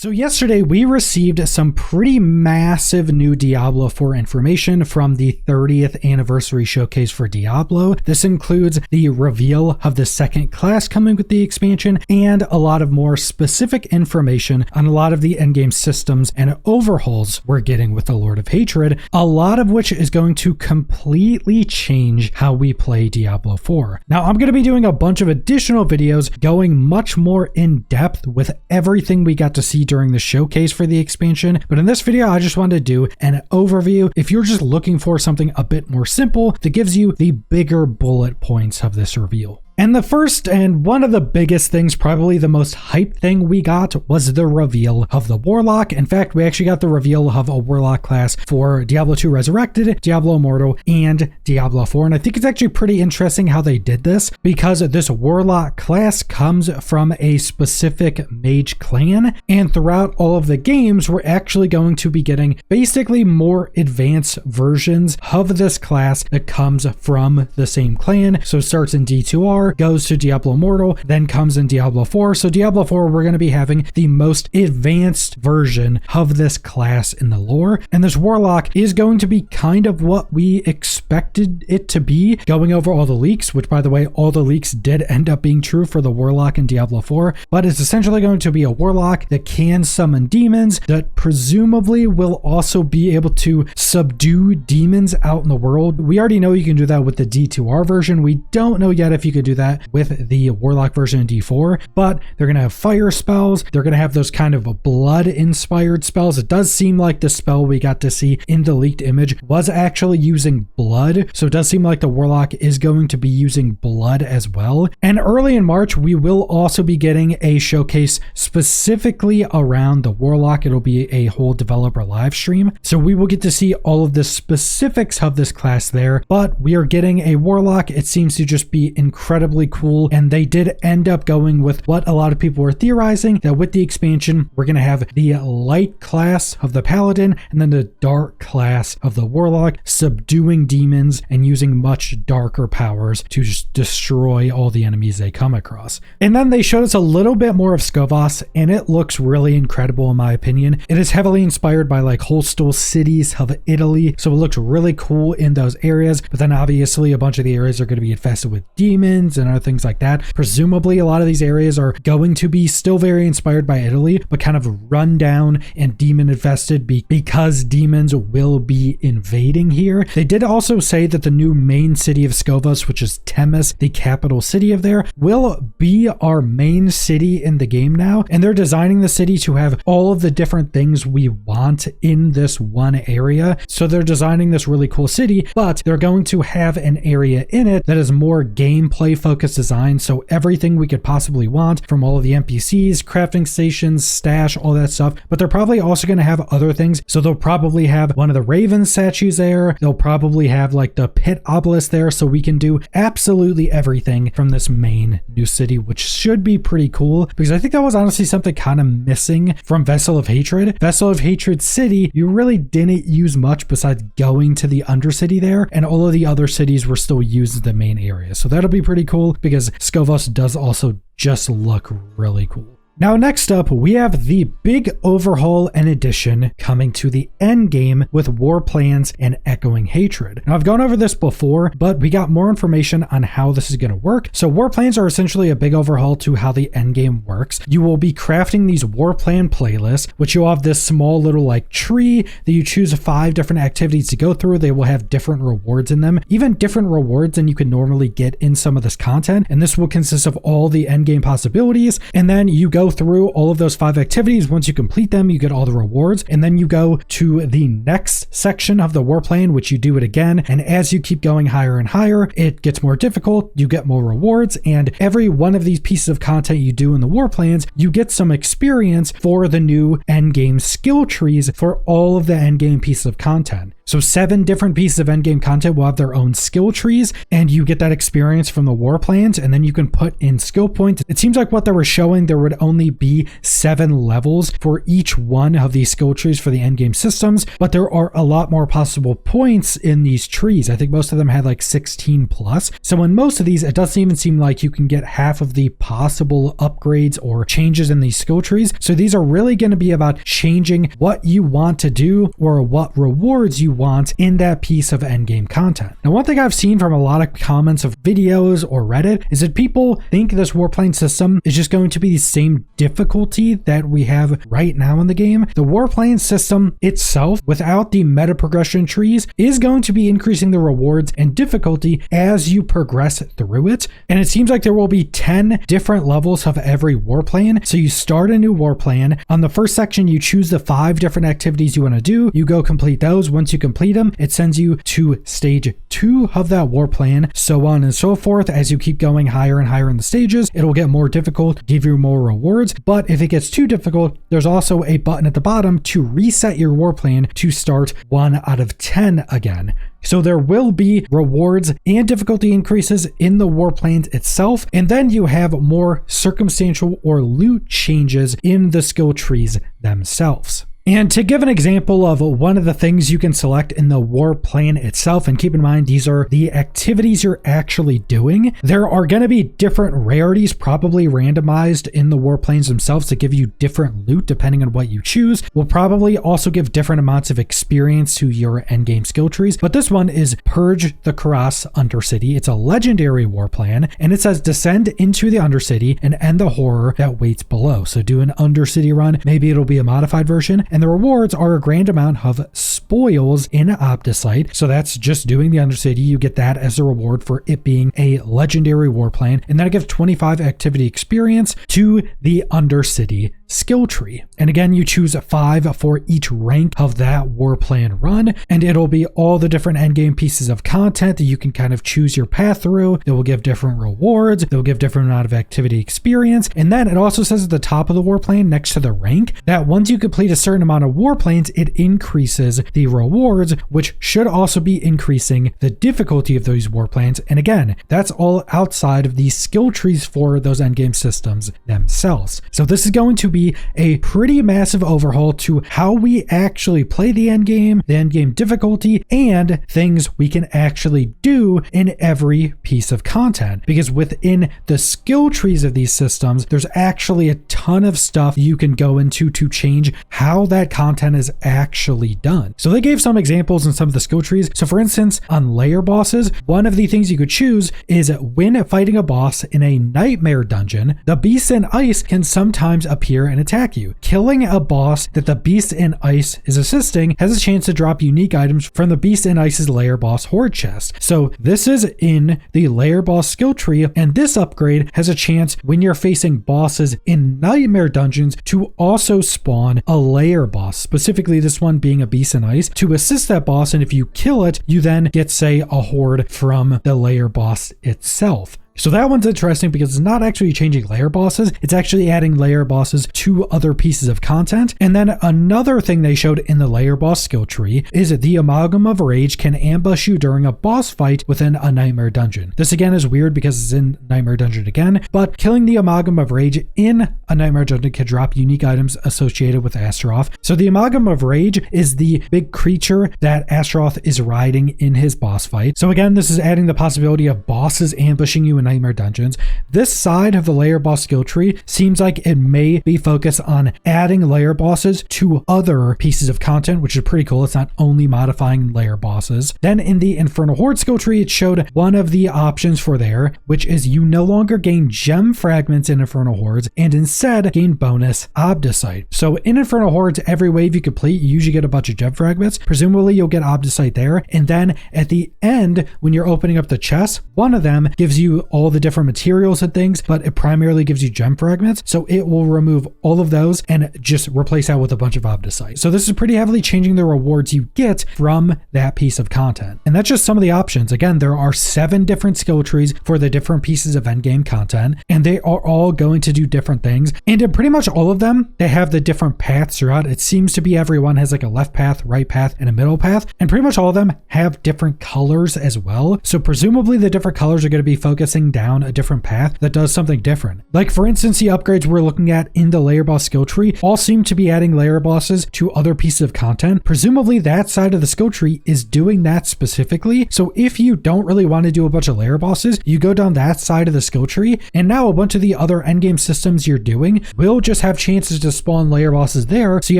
So yesterday we received some pretty massive new Diablo 4 information from the 30th anniversary showcase for Diablo. This includes the reveal of the second class coming with the expansion and a lot of more specific information on a lot of the endgame systems and overhauls we're getting with the Lord of Hatred, a lot of which is going to completely change how we play Diablo 4. Now I'm going to be doing a bunch of additional videos going much more in depth with everything we got to see during the showcase for the expansion, but in this video I just wanted to do an overview if you're just looking for something a bit more simple that gives you the bigger bullet points of this reveal. And the first and one of the biggest things, probably the most hyped thing we got, was the reveal of the Warlock. In fact, we actually got the reveal of a Warlock class for Diablo 2 Resurrected, Diablo Immortal, and Diablo 4. And I think it's actually pretty interesting how they did this, because this Warlock class comes from a specific mage clan. And throughout all of the games, we're actually going to be getting basically more advanced versions of this class that comes from the same clan. So it starts in D2R, goes to Diablo Immortal, then comes in Diablo 4. So Diablo 4, we're going to be having the most advanced version of this class in the lore. And this Warlock is going to be kind of what we expected it to be, going over all the leaks, which by the way, all the leaks did end up being true for the Warlock in Diablo 4. But it's essentially going to be a Warlock that can summon demons, that presumably will also be able to subdue demons out in the world. We already know you can do that with the D2R version. We don't know yet if you could do that with the Warlock version in D4, but they're going to have fire spells. They're going to have those kind of blood inspired spells. It does seem like the spell we got to see in the leaked image was actually using blood. So it does seem like the Warlock is going to be using blood as well. And early in March, we will also be getting a showcase specifically around the Warlock. It'll be a whole developer live stream. So we will get to see all of the specifics of this class there, but we are getting a Warlock. It seems to just be incredibly cool, and they did end up going with what a lot of people were theorizing, that with the expansion we're going to have the light class of the paladin and then the dark class of the Warlock, subduing demons and using much darker powers to just destroy all the enemies they come across. And then they showed us a little bit more of Skovos, and it looks really incredible in my opinion. It is heavily inspired by like coastal cities of Italy, so it looks really cool in those areas, but then obviously a bunch of the areas are going to be infested with demons and other things like that. Presumably a lot of these areas are going to be still very inspired by Italy, but kind of run down and demon infested because demons will be invading here. They did also say that the new main city of Skovos, which is Temis, the capital city of there, will be our main city in the game now, and they're designing the city to have all of the different things we want in this one area. So they're designing this really cool city, but they're going to have an area in it that is more gameplay focused design, so everything we could possibly want from all of the NPCs, crafting stations, stash, all that stuff. But they're probably also going to have other things, so they'll probably have one of the Raven statues there. They'll probably have like the pit obelisk there, so we can do absolutely everything from this main new city, which should be pretty cool, because I think that was honestly something kind of missing from Vessel of Hatred. Vessel of Hatred City, you really didn't use much besides going to the Undercity there, and all of the other cities were still used as the main area. So that'll be pretty cool, because Skovos does also just look really cool. Now next up, we have the big overhaul and addition coming to the end game with Warplans and Echoing Hatred. Now I've gone over this before, but we got more information on how this is going to work. So Warplans are essentially a big overhaul to how the end game works. You will be crafting these Warplan playlists, which you'll have this small little like tree that you choose 5 different activities to go through. They will have different rewards in them, even different rewards than you can normally get in some of this content. And this will consist of all the end game possibilities. And then you go through all of those 5 activities. Once you complete them, you get all the rewards, and then you go to the next section of the Warplan, which you do it again. And as you keep going higher and higher, it gets more difficult, you get more rewards, and every one of these pieces of content you do in the Warplans, you get some experience for the new endgame skill trees for all of the endgame pieces of content. So 7 different pieces of endgame content will have their own skill trees, and you get that experience from the Warplans, and then you can put in skill points. It seems like what they were showing, there would only be 7 levels for each one of these skill trees for the endgame systems, but there are a lot more possible points in these trees. I think most of them had like 16 plus. So in most of these, it doesn't even seem like you can get half of the possible upgrades or changes in these skill trees. So these are really going to be about changing what you want to do or what rewards you want in that piece of endgame content. Now, one thing I've seen from a lot of comments of videos or Reddit is that people think this Warplane system is just going to be the same difficulty that we have right now in the game. The Warplane system itself, without the meta progression trees, is going to be increasing the rewards and difficulty as you progress through it. And it seems like there will be 10 different levels of every Warplane. So you start a new Warplane. On the first section, you choose the 5 different activities you want to do. You go complete those. Once you complete them, it sends you to stage 2 of that Warplane, so on and so forth. As you keep going higher and higher in the stages, it'll get more difficult, give you more rewards. But if it gets too difficult, there's also a button at the bottom to reset your Warplane to start 1 out of 10 again. So there will be rewards and difficulty increases in the Warplanes itself, and then you have more circumstantial or loot changes in the skill trees themselves. And to give an example of one of the things you can select in the Warplane itself, and keep in mind these are the activities you're actually doing, there are going to be different rarities probably randomized in the Warplanes themselves to give you different loot depending on what you choose. Will probably also give different amounts of experience to your endgame skill trees, but this one is Purge the Karas Undercity. It's a legendary Warplane, and it says descend into the Undercity and end the horror that waits below. So do an Undercity run, maybe it'll be a modified version. And the rewards are a grand amount of spoils in Opticite. So that's just doing the Undercity. You get that as a reward for it being a legendary Warplane. And then it gives 25 activity experience to the Undercity skill tree. And again, you choose 5 for each rank of that Warplane run, and it'll be all the different endgame pieces of content that you can kind of choose your path through. It will give different rewards. They'll give different amount of activity experience. And then it also says at the top of the Warplane next to the rank that once you complete a certain amount of Warplanes, it increases the rewards, which should also be increasing the difficulty of those Warplanes. And again, that's all outside of the skill trees for those endgame systems themselves. So this is going to be a pretty massive overhaul to how we actually play the endgame difficulty, and things we can actually do in every piece of content. Because within the skill trees of these systems, there's actually a ton of stuff you can go into to change how that content is actually done. So they gave some examples in some of the skill trees. So for instance, on layer bosses, one of the things you could choose is when fighting a boss in a nightmare dungeon, the beast in ice can sometimes appear and attack you. Killing a boss that the beast in ice is assisting has a chance to drop unique items from the beast in ice's layer boss horde chest. So this is in the layer boss skill tree, and this upgrade has a chance when you're facing bosses in nightmare dungeons to also spawn a layer boss, specifically this one being a beast in ice, to assist that boss. And if you kill it, you then get, say, a horde from the layer boss itself. So that one's interesting because it's not actually changing layer bosses, it's actually adding layer bosses to other pieces of content. And then another thing they showed in the layer boss skill tree is the Amalgam of Rage can ambush you during a boss fight within a Nightmare Dungeon. This again is weird because it's in Nightmare Dungeon again, but killing the Amalgam of Rage in a Nightmare Dungeon can drop unique items associated with Astaroth. So the Amalgam of Rage is the big creature that Astaroth is riding in his boss fight. So again, this is adding the possibility of bosses ambushing you in Nightmare Dungeons. This side of the layer boss skill tree seems like it may be focused on adding layer bosses to other pieces of content, which is pretty cool. It's not only modifying layer bosses. Then in the Infernal Horde skill tree, it showed one of the options for there, which is you no longer gain gem fragments in Infernal Hordes and instead gain bonus Obdicite. So in Infernal Hordes, every wave you complete, you usually get a bunch of gem fragments. Presumably you'll get Obdicite there. And then at the end, when you're opening up the chest, one of them gives you all the different materials and things, but it primarily gives you gem fragments. So it will remove all of those and just replace that with a bunch of Obdicite. So this is pretty heavily changing the rewards you get from that piece of content. And that's just some of the options. Again, there are 7 different skill trees for the different pieces of endgame content, and they are all going to do different things. And in pretty much all of them, they have the different paths throughout. It seems to be everyone has like a left path, right path, and a middle path. And pretty much all of them have different colors as well. So presumably the different colors are going to be focusing down a different path that does something different. Like for instance, the upgrades we're looking at in the layer boss skill tree all seem to be adding layer bosses to other pieces of content. Presumably that side of the skill tree is doing that specifically. So if you don't really want to do a bunch of layer bosses, you go down that side of the skill tree, and now a bunch of the other endgame systems you're doing will just have chances to spawn layer bosses there. So you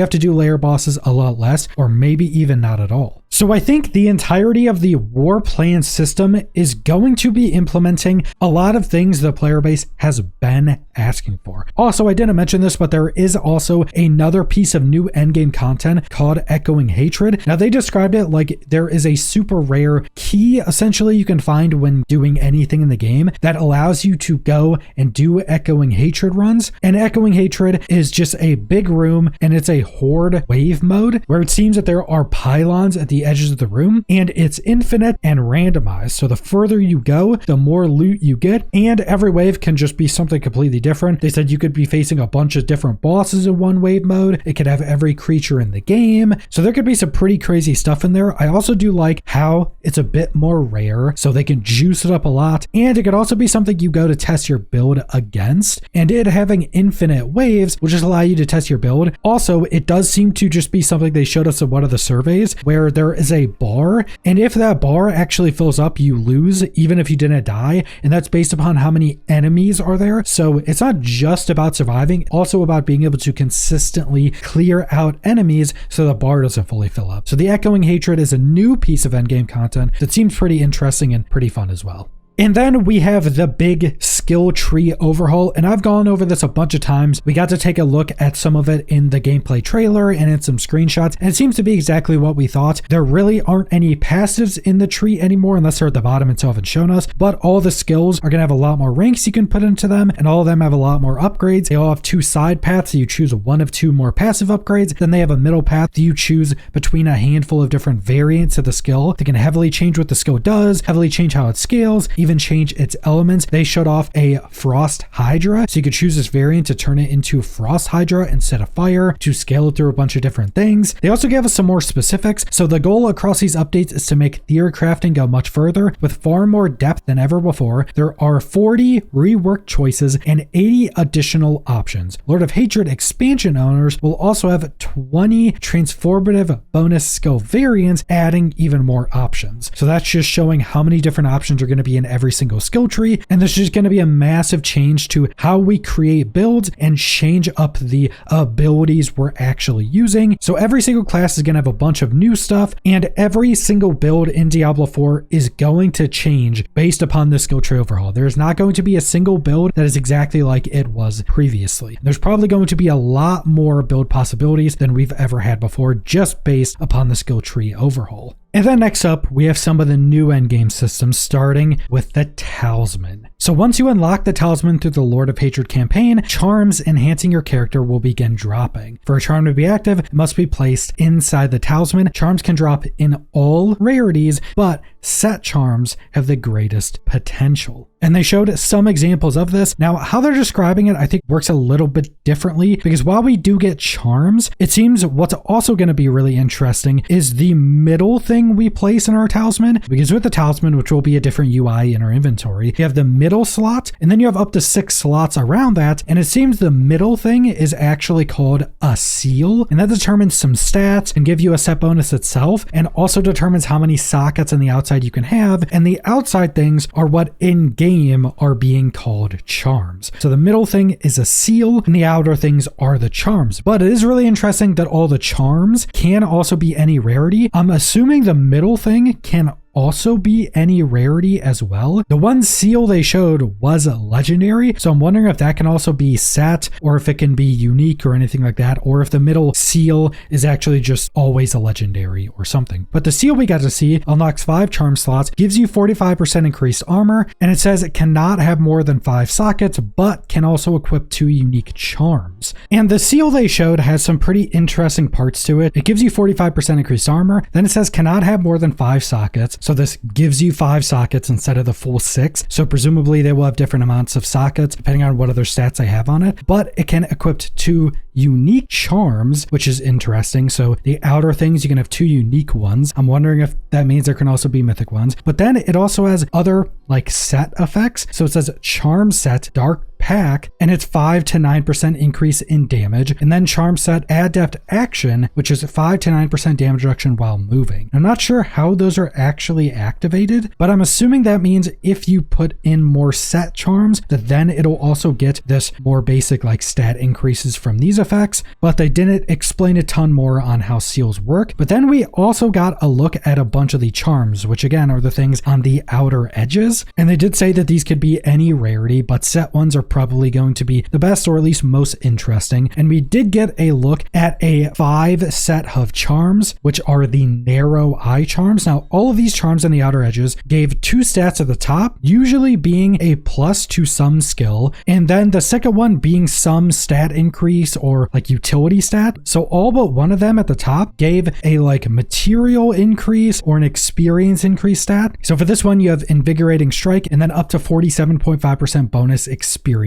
have to do layer bosses a lot less, or maybe even not at all. So I think the entirety of the Warplans system is going to be implementing a lot of things the player base has been asking for. Also, I didn't mention this, but there is also another piece of new endgame content called Echoing Hatred. Now they described it like there is a super rare key essentially you can find when doing anything in the game that allows you to go and do Echoing Hatred runs. And Echoing Hatred is just a big room, and it's a horde wave mode where it seems that there are pylons at the edges of the room, and it's infinite and randomized. So the further you go, the more loot you get, and every wave can just be something completely different. They said you could be facing a bunch of different bosses in one wave mode. It could have every creature in the game. So there could be some pretty crazy stuff in there. I also do like how it's a bit more rare, so they can juice it up a lot. And it could also be something you go to test your build against. And it having infinite waves will just allow you to test your build. Also, it does seem to just be something they showed us in one of the surveys where there is a bar, and if that bar actually fills up, you lose even if you didn't die, and that's based upon how many enemies are there. So it's not just about surviving, also about being able to consistently clear out enemies so the bar doesn't fully fill up. So the Echoing Hatred is a new piece of endgame content that seems pretty interesting and pretty fun as well. And then we have the big skill tree overhaul, and I've gone over this a bunch of times. We got to take a look at some of it in the gameplay trailer and in some screenshots, and it seems to be exactly what we thought. There really aren't any passives in the tree anymore unless they're at the bottom and so haven't shown us, but all the skills are going to have a lot more ranks you can put into them, and all of them have a lot more upgrades. They all have 2 side paths, so you choose one of 2 more passive upgrades. Then they have a middle path that you choose between a handful of different variants of the skill. They can heavily change what the skill does, heavily change how it scales, even change its elements. They showed off a Frost Hydra, so you could choose this variant to turn it into Frost Hydra instead of fire, to scale it through a bunch of different things. They also gave us some more specifics. So the goal across these updates is to make theory crafting go much further with far more depth than ever before. There are 40 reworked choices and 80 additional options. Lord of Hatred expansion owners will also have 20 transformative bonus skill variants, adding even more options. So that's just showing how many different options are going to be in every single skill tree, and this is going to be a massive change to how we create builds and change up the abilities we're actually using. So every single class is going to have a bunch of new stuff, and every single build in Diablo 4 is going to change based upon the skill tree overhaul. There's not going to be a single build that is exactly like it was previously. There's probably going to be a lot more build possibilities than we've ever had before, just based upon the skill tree overhaul. And then next up, we have some of the new endgame systems, starting with the Tailsman. So once you unlock the Tailsman through the Lord of Hatred campaign, charms enhancing your character will begin dropping. For a charm to be active, it must be placed inside the Tailsman. Charms can drop in all rarities, but set charms have the greatest potential. And they showed some examples of this. Now, how they're describing it, I think works a little bit differently, because while we do get charms, it seems what's also going to be really interesting is the middle thing we place in our Tailsman. Because with the Tailsman, which will be a different UI in our inventory, you have the middle slot, and then you have up to 6 slots around that. And it seems the middle thing is actually called a seal, and that determines some stats and give you a set bonus itself, and also determines how many sockets on the outside you can have. And the outside things are what in game are being called charms. So the middle thing is a seal, and the outer things are the charms. But it is really interesting that all the charms can also be any rarity. I'm assuming the middle thing can also be any rarity as well. The one seal they showed was legendary, so I'm wondering if that can also be set, or if it can be unique or anything like that, or if the middle seal is actually just always a legendary or something. But the seal we got to see unlocks 5 charm slots, gives you 45% increased armor, and it says it cannot have more than 5 sockets, but can also equip 2 unique charms. And the seal they showed has some pretty interesting parts to it. It gives you 45% increased armor, then it says cannot have more than 5 sockets, so this gives you 5 sockets instead of the full 6, so presumably they will have different amounts of sockets depending on what other stats they have on it, but it can equip 2 unique charms, which is interesting. So the outer things, you can have 2 unique ones. I'm wondering if that means there can also be mythic ones, but then it also has other like set effects. So it says charm set dark pack, and it's 5 to 9% increase in damage, and then charm set adept action, which is 5 to 9% damage reduction while moving. I'm not sure how those are actually activated, but I'm assuming that means if you put in more set charms, that then it'll also get this more basic like stat increases from these effects, but they didn't explain a ton more on how seals work. But then we also got a look at a bunch of the charms, which again are the things on the outer edges, and they did say that these could be any rarity, but set ones are probably going to be the best, or at least most interesting. And we did get a look at a 5 set of charms, which are the narrow eye charms. Now all of these charms on the outer edges gave 2 stats at the top, usually being a plus to some skill, and then the second one being some stat increase or like utility stat. So all but one of them at the top gave a like material increase or an experience increase stat. So for this one you have invigorating strike, and then up to 47.5% bonus experience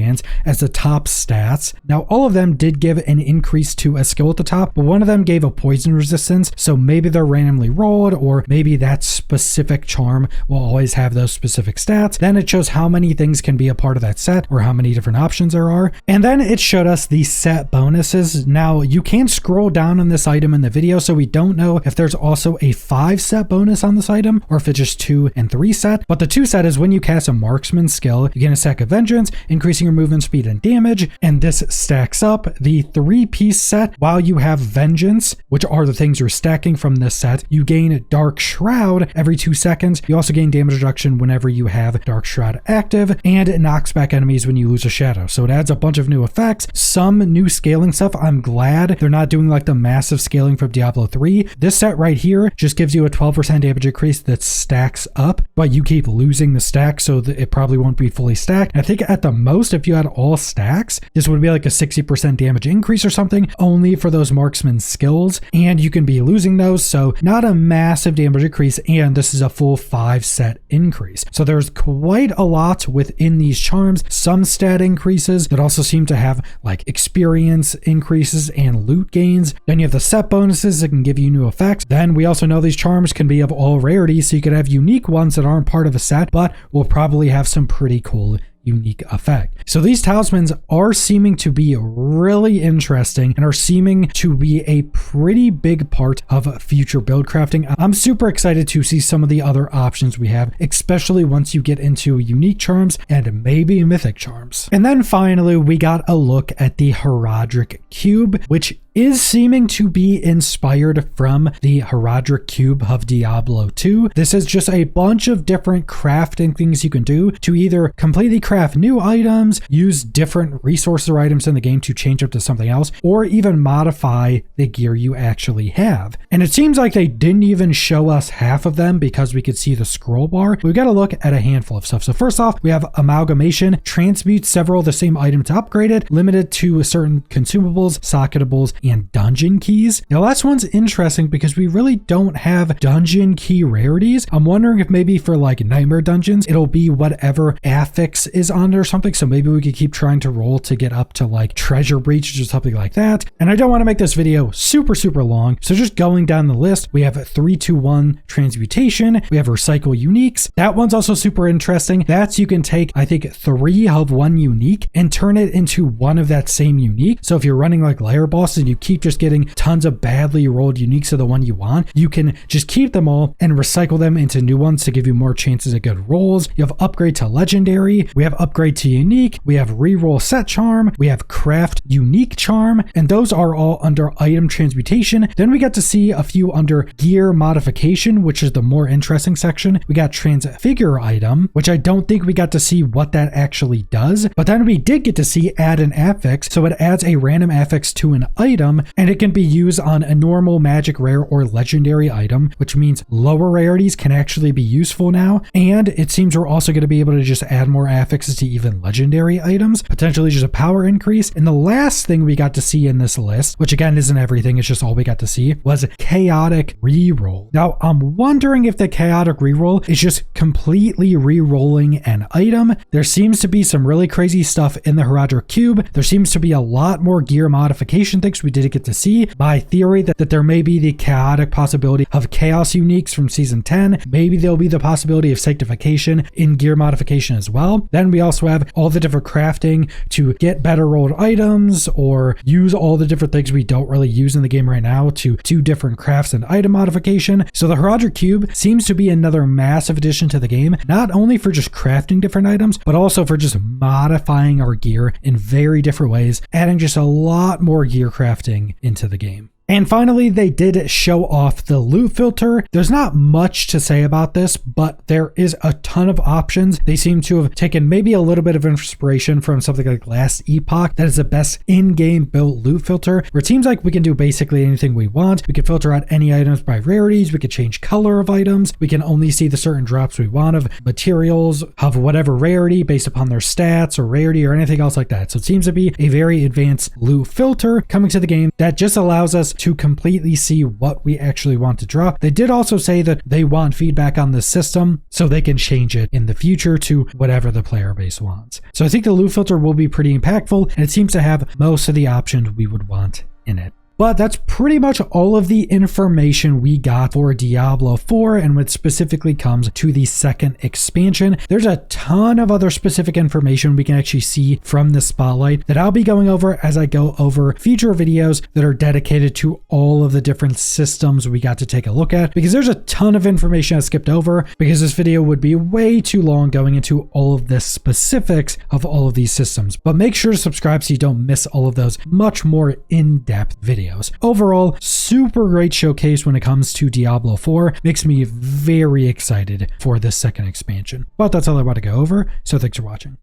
as the top stats. Now all of them did give an increase to a skill at the top, but one of them gave a poison resistance, so maybe they're randomly rolled, or maybe that specific charm will always have those specific stats. Then it shows how many things can be a part of that set, or how many different options there are, and then it showed us the set bonuses. Now you can scroll down on this item in the video, so we don't know if there's also a 5 set bonus on this item, or if it's just 2 and 3 set, but the 2 set is when you cast a marksman skill, you gain a stack of vengeance, increasing your movement speed and damage, and this stacks up. The 3-piece set, while you have vengeance, which are the things you're stacking from this set, you gain dark shroud every 2 seconds. You also gain damage reduction whenever you have dark shroud active, and it knocks back enemies when you lose a shadow. So it adds a bunch of new effects, some new scaling stuff. I'm glad they're not doing like the massive scaling from Diablo 3. This set right here just gives you a 12% damage increase that stacks up, but you keep losing the stack, so that it probably won't be fully stacked. And I think at the most, if you had all stacks, this would be like a 60% damage increase or something, only for those marksman skills, and you can be losing those, so not a massive damage increase, and this is a full 5 set increase. So there's quite a lot within these charms, some stat increases that also seem to have like experience increases and loot gains. Then you have the set bonuses that can give you new effects. Then we also know these charms can be of all rarities, so you could have unique ones that aren't part of a set, but will probably have some pretty cool unique effect. So these talismans are seeming to be really interesting and are seeming to be a pretty big part of future build crafting. I'm super excited to see some of the other options we have, especially once you get into unique charms and maybe mythic charms. And then finally, we got a look at the Horadric Cube, which is seeming to be inspired from the Horadric Cube of Diablo 2. This is just a bunch of different crafting things you can do to either completely craft new items, use different resources or items in the game to change up to something else, or even modify the gear you actually have. And it seems like they didn't even show us half of them because we could see the scroll bar. We've got to look at a handful of stuff. So first off, we have amalgamation, transmute several of the same item to upgrade it, limited to certain consumables, socketables, and dungeon keys. Now last one's interesting because we really don't have dungeon key rarities. I'm wondering if maybe for like nightmare dungeons, it'll be whatever affix is on it or something. So maybe we could keep trying to roll to get up to like treasure breach or something like that. And I don't want to make this video super long. So just going down the list, we have a 3-2-1 transmutation. We have recycle uniques. That one's also super interesting. That's you can take, I think, 3 of one unique and turn it into one of that same unique. So if you're running like lair bosses, you you keep just getting tons of badly rolled uniques of the one you want, you can just keep them all and recycle them into new ones to give you more chances at good rolls. You have upgrade to legendary, we have upgrade to unique, we have reroll set charm, we have craft unique charm, and those are all under item transmutation. Then we got to see a few under gear modification, which is the more interesting section. We got transfigure item, which I don't think we got to see what that actually does, but then we did get to see add an affix. So it adds a random affix to an item, and it can be used on a normal, magic, rare, or legendary item, which means lower rarities can actually be useful now. And it seems we're also going to be able to just add more affixes to even legendary items, potentially just a power increase. And the last thing we got to see in this list, which again isn't everything, it's just all we got to see, was chaotic reroll. Now I'm wondering if the chaotic reroll is just completely re-rolling an item. There seems to be some really crazy stuff in the Horadric Cube. There seems to be a lot more gear modification things we did get to see. My theory that there may be the chaotic possibility of chaos uniques from season 10. Maybe there'll be the possibility of sanctification in gear modification as well. Then we also have all the different crafting to get better rolled items or use all the different things we don't really use in the game right now to do different crafts and item modification. So the Horadric Cube seems to be another massive addition to the game, not only for just crafting different items, but also for just modifying our gear in very different ways, adding just a lot more gear crafting into the game. And finally, they did show off the loot filter. There's not much to say about this, but there is a ton of options. They seem to have taken maybe a little bit of inspiration from something like Last Epoch. That is the best in-game built loot filter, where it seems like we can do basically anything we want. We can filter out any items by rarities. We can change color of items. We can only see the certain drops we want of materials of whatever rarity based upon their stats or rarity or anything else like that. So it seems to be a very advanced loot filter coming to the game that just allows us to completely see what we actually want to drop. They did also say that they want feedback on the system so they can change it in the future to whatever the player base wants. So I think the loot filter will be pretty impactful, and it seems to have most of the options we would want in it. But that's pretty much all of the information we got for Diablo 4 and what specifically comes to the second expansion. There's a ton of other specific information we can actually see from the spotlight that I'll be going over as I go over future videos that are dedicated to all of the different systems we got to take a look at, because there's a ton of information I skipped over because this video would be way too long going into all of the specifics of all of these systems. But make sure to subscribe so you don't miss all of those much more in-depth videos. Overall, super great showcase when it comes to Diablo 4. Makes me very excited for this second expansion. But that's all I want to go over, so thanks for watching.